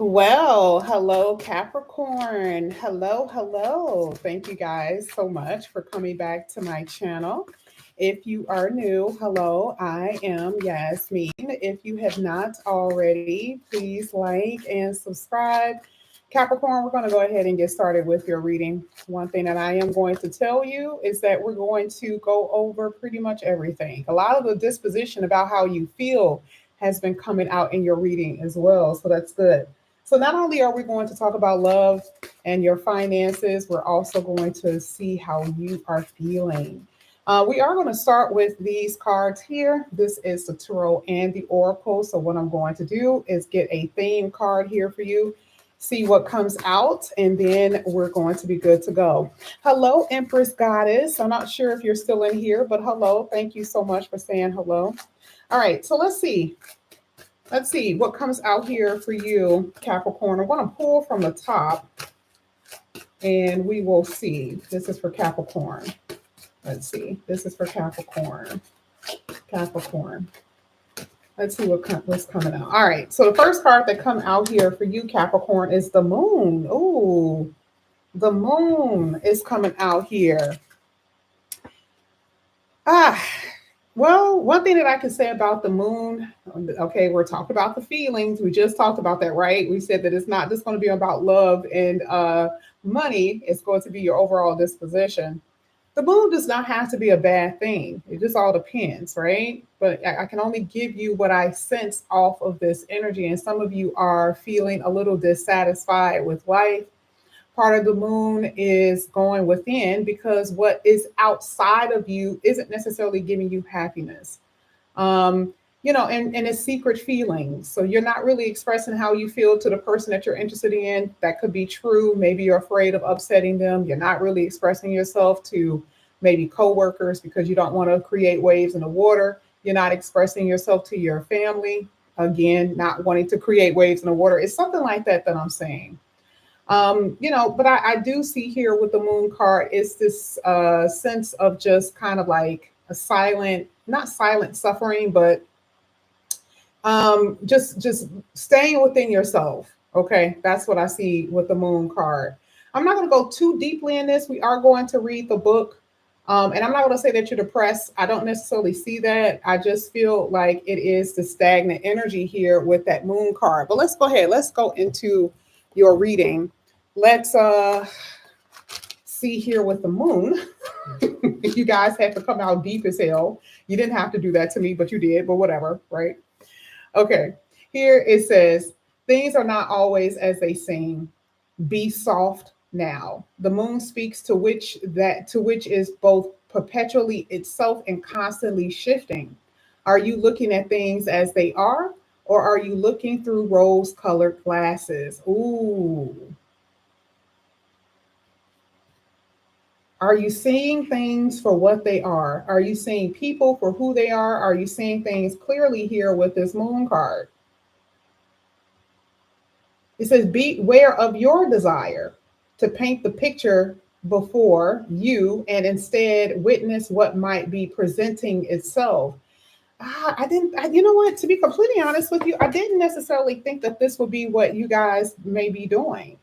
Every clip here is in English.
Well, hello, Capricorn. Hello, hello. Thank you guys so much for coming back to my channel. If you are new, hello, I am Yasmin. If you have not already, please like and subscribe. Capricorn, we're going to go ahead and get started with your reading. One thing that I am going to tell you is that we're going to go over pretty much everything. A lot of the disposition about how you feel has been coming out in your reading as well. So that's good. So not only are we going to talk about love and your finances, we're also going to see how you are feeling. We are going to start with these cards here. This is the Tarot and the Oracle. So what I'm going to do is get a theme card here for you, see what comes out, and then we're going to be good to go. Hello, Empress Goddess. I'm not sure if you're still in here, but hello. Thank you so much for saying hello. All right, so let's see. Let's see what comes out here for you, Capricorn. I'm going to pull from the top and we will see. This is for Capricorn. Let's see. This is for Capricorn. Capricorn. Let's see what's coming out. All right. So the first card that come out here for you, Capricorn, is the moon. Ooh, the moon is coming out here. Well, one thing that I can say about the moon, okay, we're talking about the feelings. We just talked about that, right? We said that it's not just going to be about love and money. It's going to be your overall disposition. The moon does not have to be a bad thing. It just all depends, right? But I can only give you what I sense off of this energy. And some of you are feeling a little dissatisfied with life. Part of the moon is going within because what is outside of you isn't necessarily giving you happiness. And it's secret feelings. So you're not really expressing how you feel to the person that you're interested in. That could be true. Maybe you're afraid of upsetting them. You're not really expressing yourself to maybe coworkers because you don't want to create waves in the water. You're not expressing yourself to your family. Again, not wanting to create waves in the water. It's something like that I'm saying. But I do see here with the moon card, it's this sense of just kind of like a silent, not silent suffering, but just staying within yourself. Okay, that's what I see with the moon card. I'm not going to go too deeply in this. We are going to read the book. And I'm not going to say that you're depressed. I don't necessarily see that. I just feel like it is the stagnant energy here with that moon card. But let's go ahead. Let's go into your reading. Let's see here with the moon. You guys had to come out deep as hell. You didn't have to do that to me, but you did, but whatever, right? Okay, here it says, things are not always as they seem. Be soft now. The moon speaks to which is both perpetually itself and constantly shifting. Are you looking at things as they are, or are you looking through rose-colored glasses? Ooh. Are you seeing things for what they are? Are you seeing people for who they are? Are you seeing things clearly here with this moon card? It says, beware of your desire to paint the picture before you and instead witness what might be presenting itself. You know what? To be completely honest with you, I didn't necessarily think that this would be what you guys may be doing.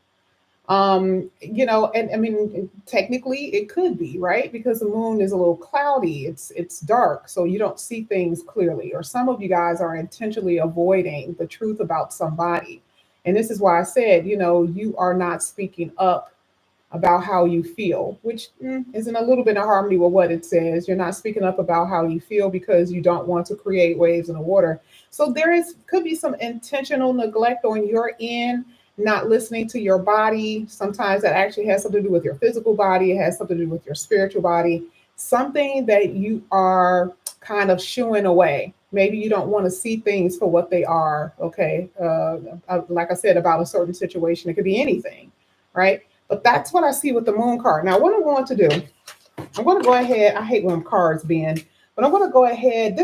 And I mean, technically it could be, right? Because the moon is a little cloudy. It's dark, so you don't see things clearly. Or some of you guys are intentionally avoiding the truth about somebody. And this is why I said, you are not speaking up about how you feel, which is in a little bit of harmony with what it says. You're not speaking up about how you feel because you don't want to create waves in the water. So could be some intentional neglect on your end, not listening to your body. Sometimes that actually has something to do with your physical body. It has something to do with your spiritual body, something that you are kind of shooing away. Maybe you don't want to see things for what they are. Okay. Like I said, about a certain situation, it could be anything, right? But that's what I see with the moon card. Now, what I'm going to do, I'm going to go ahead. I hate when cards bend, but I'm going to go ahead.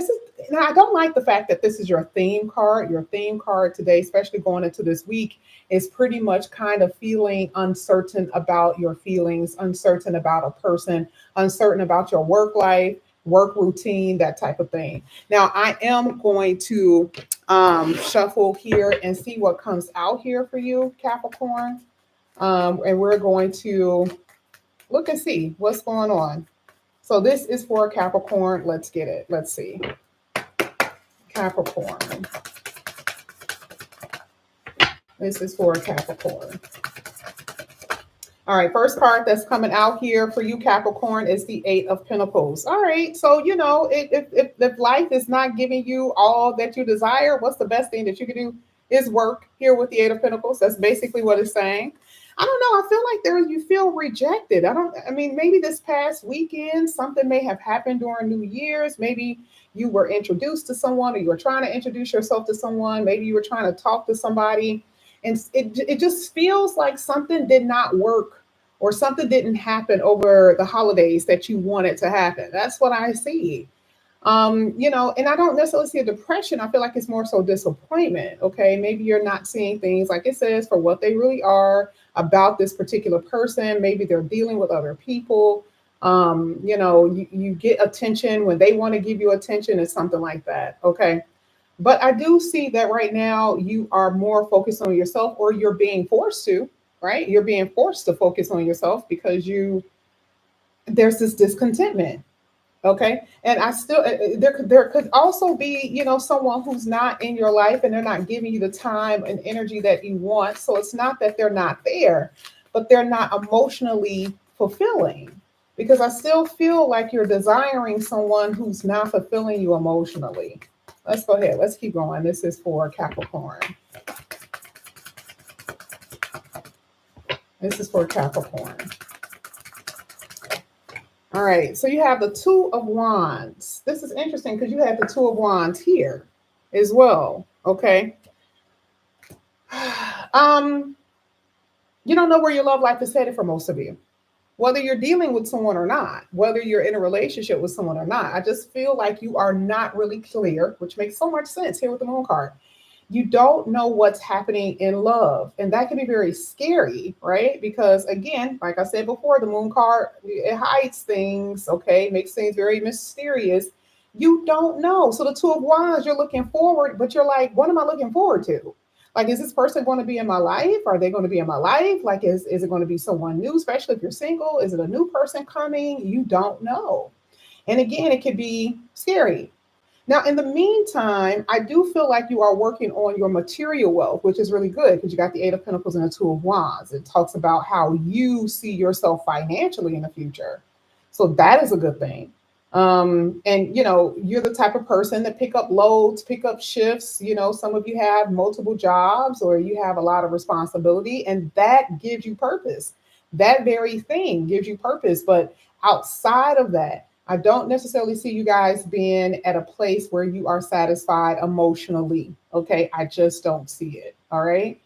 Now, I don't like the fact that this is your theme card. Your theme card today, especially going into this week, is pretty much kind of feeling uncertain about your feelings, uncertain about a person, uncertain about your work life, work routine, that type of thing. Now, I am going to shuffle here and see what comes out here for you, Capricorn. And we're going to look and see what's going on. So this is for Capricorn. Let's get it. Let's see. Capricorn. This is for Capricorn. All right, first card that's coming out here for you, Capricorn, is the Eight of Pentacles. All right, so you know, if life is not giving you all that you desire, what's the best thing that you can do is work here with the Eight of Pentacles. That's basically what it's saying. I don't know. I feel like you feel rejected. I mean, maybe this past weekend, something may have happened during New Year's. Maybe you were introduced to someone, or you were trying to introduce yourself to someone. Maybe you were trying to talk to somebody. And it just feels like something did not work or something didn't happen over the holidays that you wanted to happen. That's what I see. You know, and I don't necessarily see a depression. I feel like it's more so disappointment. Okay. Maybe you're not seeing things like it says for what they really are about this particular person. Maybe they're dealing with other people. You know, you get attention when they want to give you attention and something like that. Okay. But I do see that right now you are more focused on yourself, or you're being forced to, right? You're being forced to focus on yourself because there's this discontentment. Okay. And I still, there could also be, you know, someone who's not in your life and they're not giving you the time and energy that you want. So it's not that they're not there, but they're not emotionally fulfilling, because I still feel like you're desiring someone who's not fulfilling you emotionally. Let's go ahead. Let's keep going. This is for Capricorn. This is for Capricorn. All right. So you have the Two of Wands. This is interesting because you have the Two of Wands here as well. Okay. You don't know where your love life is headed for most of you, whether you're dealing with someone or not, whether you're in a relationship with someone or not. I just feel like you are not really clear, which makes so much sense here with the Moon card. You don't know what's happening in love. And that can be very scary, right? Because again, like I said before, the Moon card, it hides things, okay? Makes things very mysterious. You don't know. So the Two of Wands, you're looking forward, but you're like, what am I looking forward to? Like, is this person going to be in my life? Are they going to be in my life? Like, is it going to be someone new, especially if you're single? Is it a new person coming? You don't know. And again, it can be scary. Now, in the meantime, I do feel like you are working on your material wealth, which is really good because you got the Eight of Pentacles and the Two of Wands. It talks about how you see yourself financially in the future. So that is a good thing. And you know, you're the type of person that pick up loads, pick up shifts. You know, some of you have multiple jobs or you have a lot of responsibility, and that gives you purpose. That very thing gives you purpose. But outside of that, I don't necessarily see you guys being at a place where you are satisfied emotionally. Okay. I just don't see it. All right.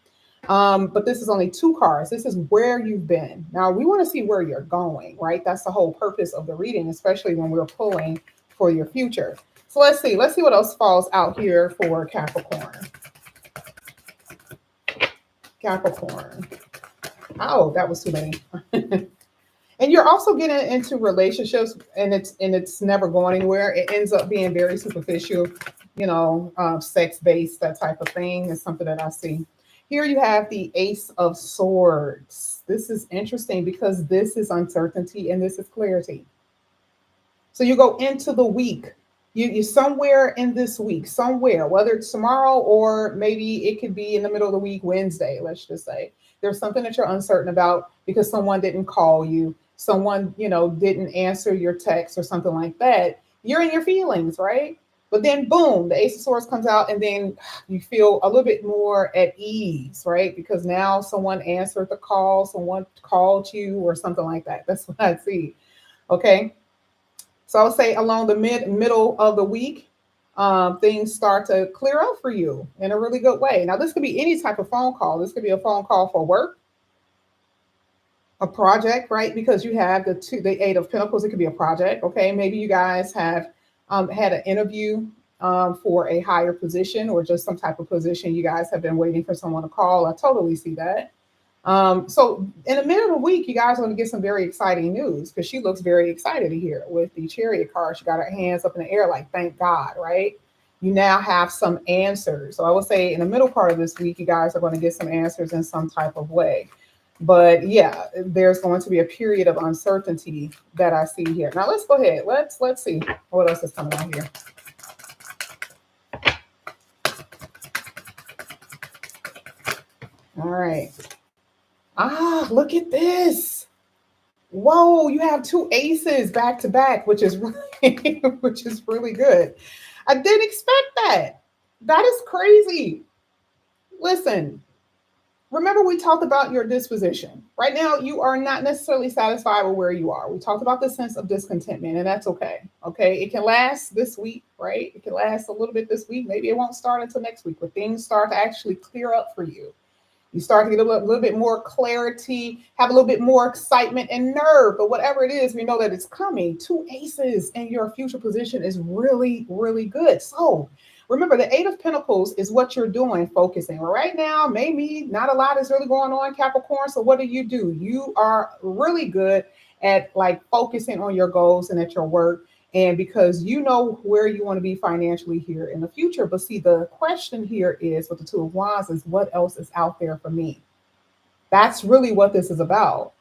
But this is only two cards. This is where you've been. Now we want to see where you're going, right? That's the whole purpose of the reading, especially when we're pulling for your future. So let's see. Let's see what else falls out here for Capricorn. Capricorn. Oh, that was too many. And you're also getting into relationships, and it's never going anywhere. It ends up being very superficial, you know, sex-based, that type of thing is something that I see. Here you have the Ace of Swords. This is interesting because this is uncertainty and this is clarity. So you go into the week. You somewhere in this week, somewhere, whether it's tomorrow or maybe it could be in the middle of the week, Wednesday, let's just say. There's something that you're uncertain about because someone didn't call you, someone, you know, didn't answer your text or something like that. You're in your feelings, right? But then boom, the Ace of Swords comes out and then you feel a little bit more at ease, right? Because now someone answered the call, someone called you or something like that. That's what I see. Okay. So I would say along the middle of the week, things start to clear up for you in a really good way. Now, this could be any type of phone call. This could be a phone call for work, a project, right? Because you have the Eight of Pentacles. It could be a project. Okay, maybe you guys have had an interview for a higher position or just some type of position. You guys have been waiting for someone to call. I totally see that. So in the middle of the week, you guys are going to get some very exciting news because she looks very excited here with the Chariot card. She got her hands up in the air like, thank God, right? you now have some answers. So I would say in the middle part of this week, you guys are going to get some answers in some type of way. But yeah, there's going to be a period of uncertainty that I see here. Now let's go ahead. Let's see what else is coming out here. All right. Ah, look at this. Whoa, you have two aces back to back, which is really, which is really good. I didn't expect that. That is crazy. Listen, remember we talked about your disposition. Right now, you are not necessarily satisfied with where you are. We talked about the sense of discontentment, and that's okay. Okay, it can last this week, right? It can last a little bit this week. Maybe it won't start until next week, but things start to actually clear up for you. You start to get a little bit more clarity, have a little bit more excitement and nerve. But whatever it is, we know that it's coming. Two aces in your future position is really, really good. So remember, the Eight of Pentacles is what you're doing, focusing. Right now, maybe not a lot is really going on, Capricorn. So what do? You are really good at like focusing on your goals and at your work. And because you know where you want to be financially here in the future. But see, the question here is with the Two of Wands is what else is out there for me? That's really what this is about.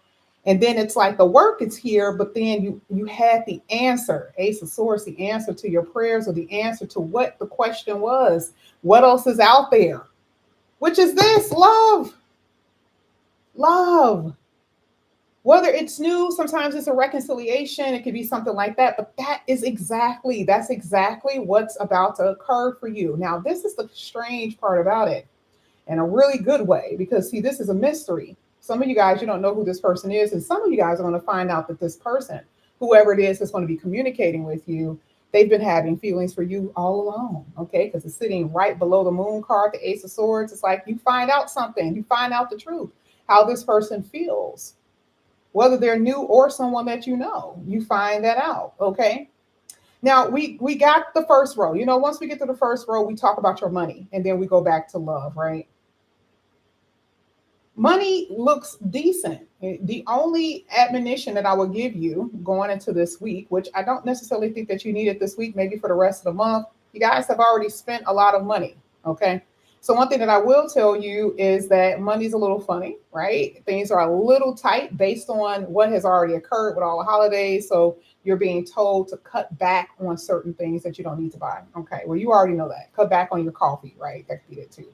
And then it's like the work is here, but then you had the answer, Ace of Swords, the answer to your prayers or the answer to what the question was. What else is out there? Which is this love. Love. Whether it's new, sometimes it's a reconciliation, it could be something like that, but that's exactly what's about to occur for you. Now, this is the strange part about it in a really good way, because see, this is a mystery. Some of you guys, you don't know who this person is, and some of you guys are going to find out that this person, whoever it is that's going to be communicating with you, they've been having feelings for you all along, okay? Because it's sitting right below the moon card, the Ace of Swords. It's like you find out something, you find out the truth, how this person feels. Whether they're new or someone that you find that out, okay? Now, we got the first row. You know, once we get to the first row, we talk about your money, and then we go back to love, right? Money looks decent. The only admonition that I will give you going into this week, which I don't necessarily think that you need it this week, maybe for the rest of the month, you guys have already spent a lot of money, okay? So one thing that I will tell you is that money's a little funny, right? Things are a little tight based on what has already occurred with all the holidays. So you're being told to cut back on certain things that you don't need to buy. Okay, well, you already know that. Cut back on your coffee, right? That could be it too.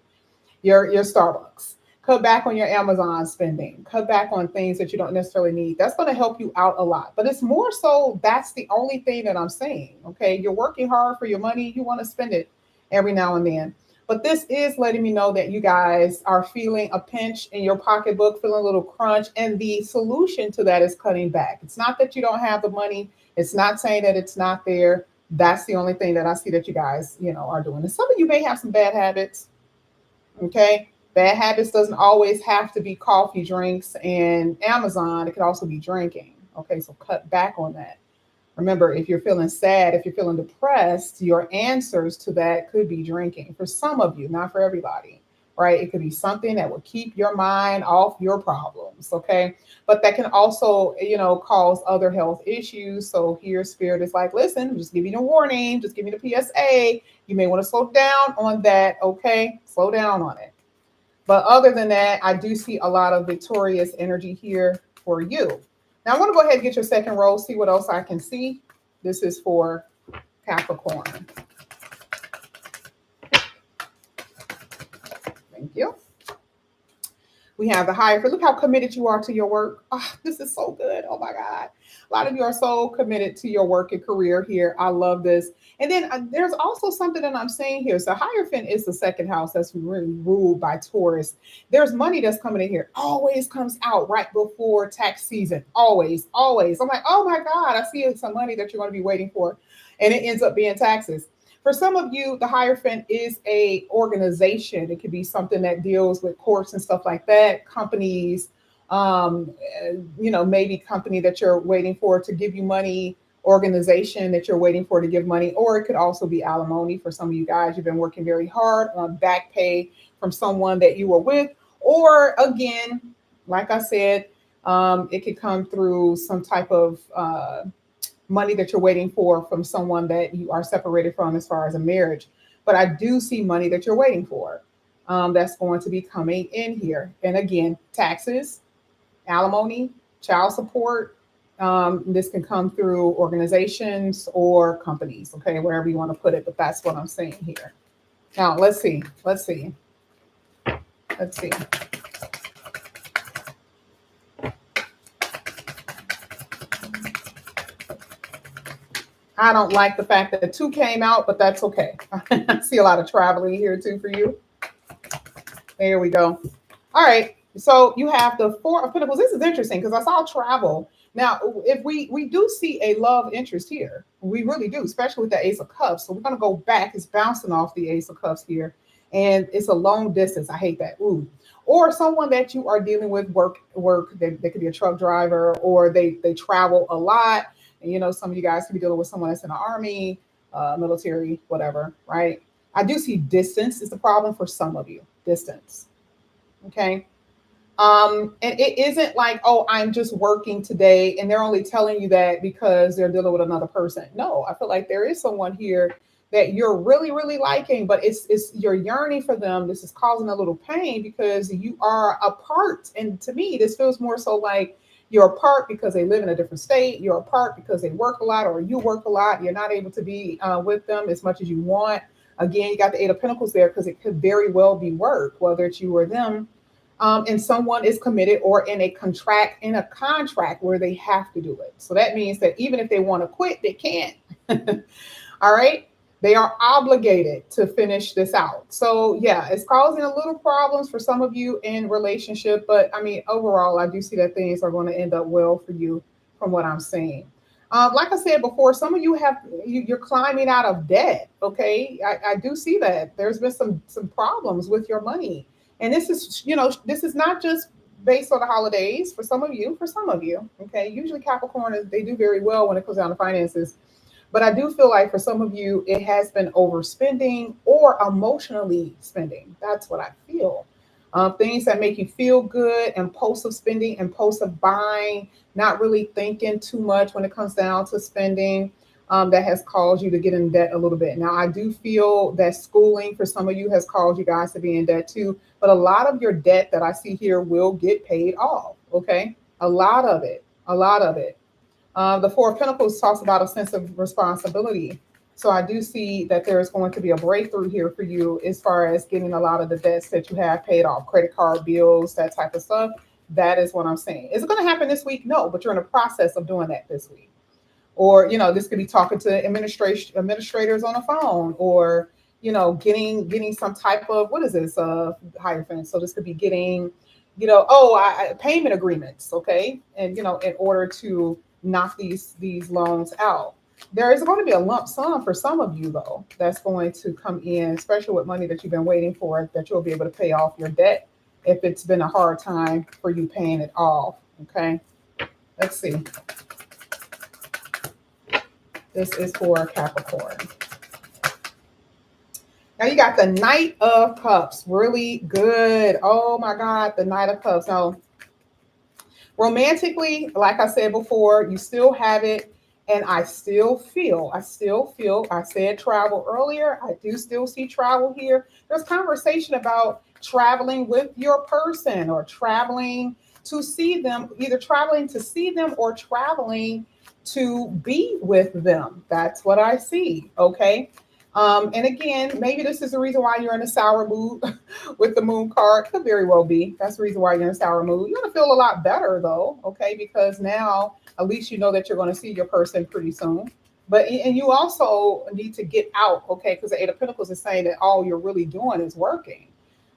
Your Starbucks. Cut back on your Amazon spending. Cut back on things that you don't necessarily need. That's going to help you out a lot. But it's more so that's the only thing that I'm saying. Okay, you're working hard for your money. You want to spend it every now and then. But this is letting me know that you guys are feeling a pinch in your pocketbook, feeling a little crunch. And the solution to that is cutting back. It's not that you don't have the money. It's not saying that it's not there. That's the only thing that I see that you guys, are doing. And some of you may have some bad habits. Okay. Bad habits doesn't always have to be coffee, drinks, and Amazon. It could also be drinking. Okay. So cut back on that. Remember, if you're feeling sad, if you're feeling depressed, your answers to that could be drinking. For some of you, not for everybody, right? It could be something that will keep your mind off your problems, okay? But that can also, cause other health issues. So here, Spirit is like, listen, just giving you a warning, just giving you a PSA. You may want to slow down on that, okay? Slow down on it. But other than that, I do see a lot of victorious energy here for you. Now I want to go ahead and get your second row, see what else I can see. This is for Capricorn. Thank you. We have the Hierophant. Look how committed you are to your work. Oh, this is so good. Oh my God. A lot of you are so committed to your work and career here. I love this. And then there's also something that I'm saying here. So Hierophant is the second house that's really ruled by Taurus. There's money that's coming in here. Always comes out right before tax season. Always, always. I'm like, oh my God, I see some money that you're going to be waiting for. And it ends up being taxes. For some of you, the Hierophant is a organization. It could be something that deals with courts and stuff like that, companies, maybe company that you're waiting for to give you money, organization that you're waiting for to give money, or it could also be alimony for some of you guys. You've been working very hard on back pay from someone that you were with, or again, like I said, it could come through some type of money that you're waiting for from someone that you are separated from as far as a marriage. but I do see money that you're waiting for. That's going to be coming in here. And again, taxes, alimony, child support. This can come through organizations or companies, okay, wherever you want to put it, but that's what I'm saying here. Now, let's see. I don't like the fact that the 2 came out, but that's okay. I see a lot of traveling here too for you. There we go. All right. So you have the 4 of Pentacles. This is interesting because I saw travel. Now, if we do see a love interest here, we really do, especially with the Ace of Cups. So we're going to go back. It's bouncing off the Ace of Cups here. And it's a long distance. I hate that. Ooh. Or someone that you are dealing with work. They could be a truck driver, or they travel a lot. And, you know, some of you guys could be dealing with someone that's in the army, military, whatever, right? I do see distance is the problem for some of you. Distance. Okay. And it isn't like, oh, I'm just working today and they're only telling you that because they're dealing with another person. No, I feel like there is someone here that you're really, really liking, but it's you're yearning for them. This is causing a little pain because you are apart. And to me, this feels more so like you're apart because they live in a different state. You're apart because they work a lot, or you work a lot. You're not able to be with them as much as you want. Again, you got the 8 of Pentacles there because it could very well be work, whether it's you or them. And someone is committed or in a contract where they have to do it. So that means that even if they want to quit, they can't. All right. They are obligated to finish this out. So yeah, it's causing a little problems for some of you in relationship. But I mean, overall, I do see that things are going to end up well for you from what I'm saying. Like I said before, some of you you're climbing out of debt. Okay. I do see that there's been some problems with your money. And this is, this is not just based on the holidays for some of you, okay? Usually Capricorn, they do very well when it comes down to finances. But I do feel like for some of you, it has been overspending or emotionally spending. That's what I feel. Things that make you feel good, impulsive spending, impulsive buying, not really thinking too much when it comes down to spending. That has caused you to get in debt a little bit. Now, I do feel that schooling for some of you has caused you guys to be in debt too. But a lot of your debt that I see here will get paid off. Okay. A lot of it. The 4 of Pentacles talks about a sense of responsibility. So I do see that there is going to be a breakthrough here for you as far as getting a lot of the debts that you have paid off, credit card bills, that type of stuff. That is what I'm saying. Is it going to happen this week? No, but you're in the process of doing that this week. Or, this could be talking to administrators on the phone, or, getting some type of, what is this, Hierophant. So this could be getting, payment agreements. Okay. And, in order to knock these loans out. There is going to be a lump sum for some of you, though, that's going to come in, especially with money that you've been waiting for, that you'll be able to pay off your debt if it's been a hard time for you paying it off. Okay. Let's see. This is for Capricorn. Now you got the Knight of Cups. Really good. Oh my God, the Knight of Cups. Now, romantically, like I said before, you still have it. And I still feel, I said travel earlier. I do still see travel here. There's conversation about traveling with your person, or traveling to see them, either traveling to see them or traveling to be with them. That's what I see. Okay. And again, maybe this is the reason why you're in a sour mood with the Moon card. Could very well be. That's the reason why you're in a sour mood. You're going to feel a lot better, though, okay? Because now at least you know that you're going to see your person pretty soon. And you also need to get out, okay? Because the 8 of Pentacles is saying that all you're really doing is working,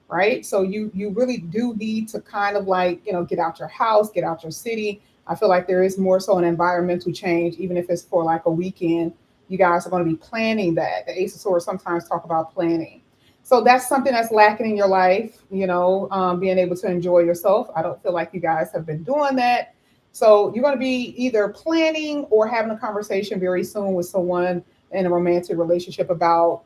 right? So you really do need to kind of like, get out your house, get out your city. I feel like there is more so an environmental change, even if it's for like a weekend. You guys are going to be planning that. The Ace of Swords sometimes talk about planning. So that's something that's lacking in your life, being able to enjoy yourself. I don't feel like you guys have been doing that. So you're going to be either planning or having a conversation very soon with someone in a romantic relationship about,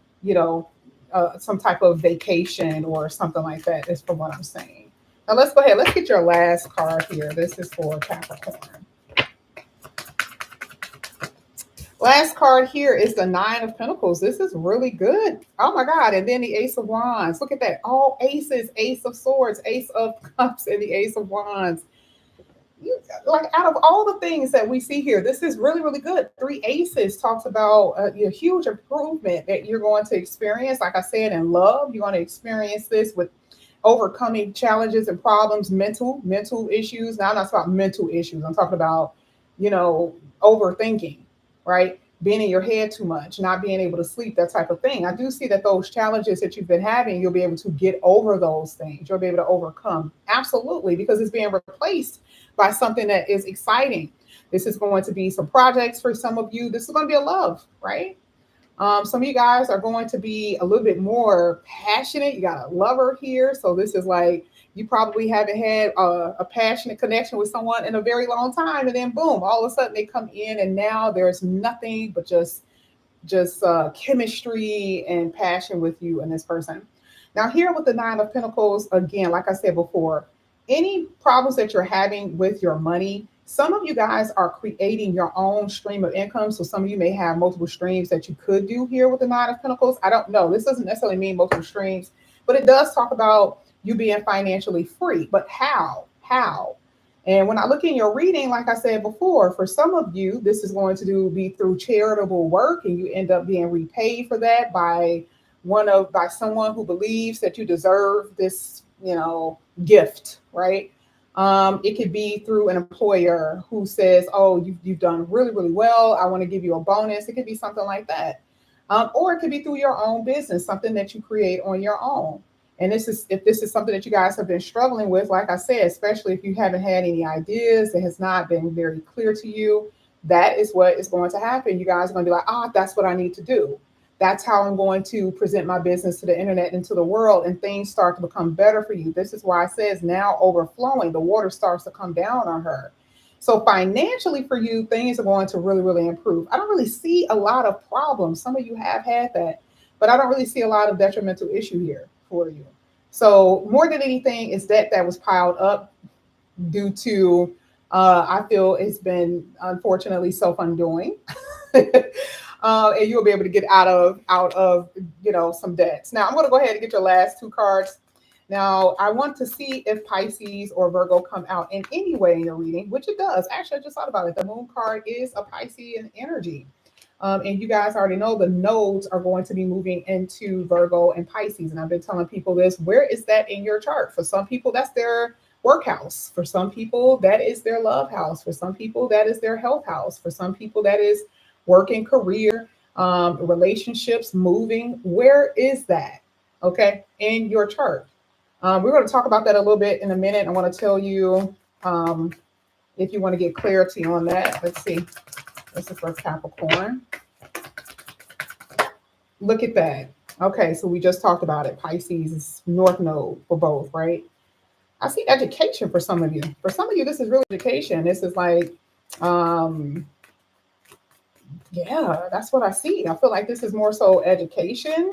some type of vacation or something like that, is from what I'm saying. Now let's go ahead. Let's get your last card here. This is for Capricorn. Last card here is the Nine of Pentacles. This is really good. Oh my God. And then the Ace of Wands. Look at that. All aces, Ace of Swords, Ace of Cups, and the Ace of Wands. Like out of all the things that we see here, this is really, really good. Three aces talks about a huge improvement that you're going to experience. Like I said, in love, you're going to experience this with overcoming challenges and problems, mental issues. Now I'm not talking about mental issues. I'm talking about, overthinking, right? Being in your head too much, not being able to sleep, that type of thing. I do see that those challenges that you've been having, you'll be able to get over those things. You'll be able to overcome. Absolutely, because it's being replaced by something that is exciting. This is going to be some projects for some of you. This is going to be a love, right? Some of you guys are going to be a little bit more passionate. You got a lover here. So this is like you probably haven't had a passionate connection with someone in a very long time. And then boom, all of a sudden they come in and now there's nothing but just chemistry and passion with you and this person. Now, here with the Nine of Pentacles, again, like I said before, any problems that you're having with your money, some of you guys are creating your own stream of income. So some of you may have multiple streams that you could do here with the Nine of Pentacles. I don't know. This doesn't necessarily mean multiple streams, but it does talk about you being financially free. But how? How? And when I look in your reading, like I said before, for some of you, this is going to be through charitable work, and you end up being repaid for that by someone who believes that you deserve this, gift, right? It could be through an employer who says, "Oh, you've done really, really well. I want to give you a bonus." It could be something like that, or it could be through your own business, something that you create on your own. And if this is something that you guys have been struggling with, like I said, especially if you haven't had any ideas, it has not been very clear to you, that is what is going to happen. You guys are going to be like, that's what I need to do. That's how I'm going to present my business to the internet and to the world, and things start to become better for you. This is why it says now overflowing. The water starts to come down on her. So financially for you, things are going to really, really improve. I don't really see a lot of problems. Some of you have had that, but I don't really see a lot of detrimental issue here for you. So more than anything, is that was piled up due to, I feel it's been unfortunately self-undoing. And you'll be able to get out of some debts. Now I'm going to go ahead and get your last two cards. Now I want to see if Pisces or Virgo come out in any way in your reading, which it does. Actually, I just thought about it. The Moon card is a Piscean energy. And you guys already know the nodes are going to be moving into Virgo and Pisces. And I've been telling people this. Where is that in your chart? For some people, that's their work house. For some people, that is their love house. For some people, that is their health house. For some people, that is working, career, relationships, moving. Where is that? Okay, in your chart. We're going to talk about that a little bit in a minute. I want to tell you if you want to get clarity on that. Let's see. This is for Capricorn. Look at that. Okay, so we just talked about it. Pisces is North Node for both, right? I see education for some of you. For some of you, this is really education. This is like, yeah, that's what I see. I feel like this is more so education,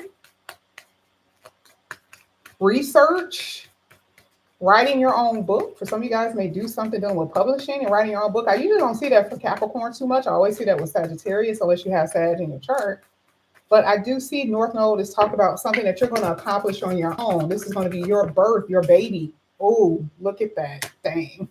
research, writing your own book. For some of you guys may do something dealing with publishing and writing your own book. I usually don't see that for Capricorn too much. I always see that with Sagittarius, unless you have Sag in your chart. But I do see North Node is talking about something that you're going to accomplish on your own. This is going to be your birth, your baby. Oh, look at that. Dang.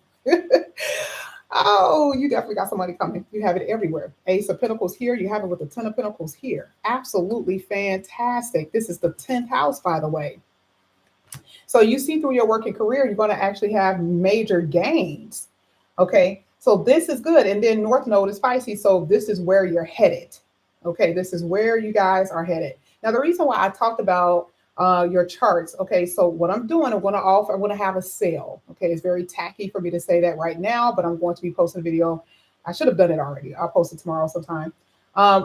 Oh, you definitely got somebody coming. You have it everywhere. Ace of Pentacles here. You have it with the Ten of Pentacles here. Absolutely fantastic. This is the 10th house, by the way. So you see through your working career, you're going to actually have major gains. Okay, so this is good. And then North Node is Pisces. So this is where you're headed. Okay, this is where you guys are headed. Now, the reason why I talked about your charts. Okay, so what I'm doing, I'm going to have a sale. Okay, it's very tacky for me to say that right now, but I'm going to be posting a video. I should have done it already. I'll post it tomorrow sometime.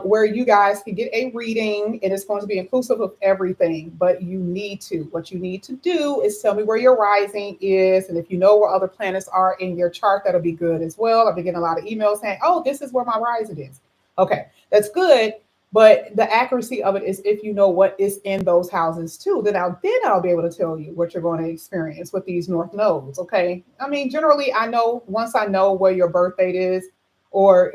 Where you guys can get a reading. It is going to be inclusive of everything, but what you need to do is tell me where your rising is. And if you know where other planets are in your chart, that'll be good as well. I've been getting a lot of emails saying, oh, this is where my rising is. Okay, that's good. But the accuracy of it is if you know what is in those houses too, then I'll be able to tell you what you're going to experience with these North Nodes. Okay. I mean, generally, I know once I know where your birth date is, or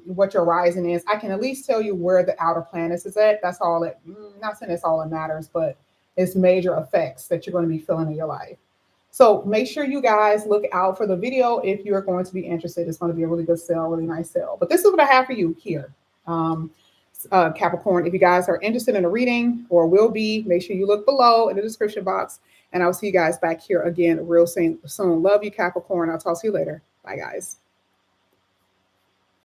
what your rising is, I can at least tell you where the outer planets is at. That's all it, not saying it's all that matters, but it's major effects that you're going to be feeling in your life. So make sure you guys look out for the video if you're going to be interested. It's going to be a really good sale, really nice sale. But this is what I have for you here. Capricorn, if you guys are interested in a reading or will be, make sure you look below in the description box. And I'll see you guys back here again real soon. Love you, Capricorn. I'll talk to you later. Bye, guys.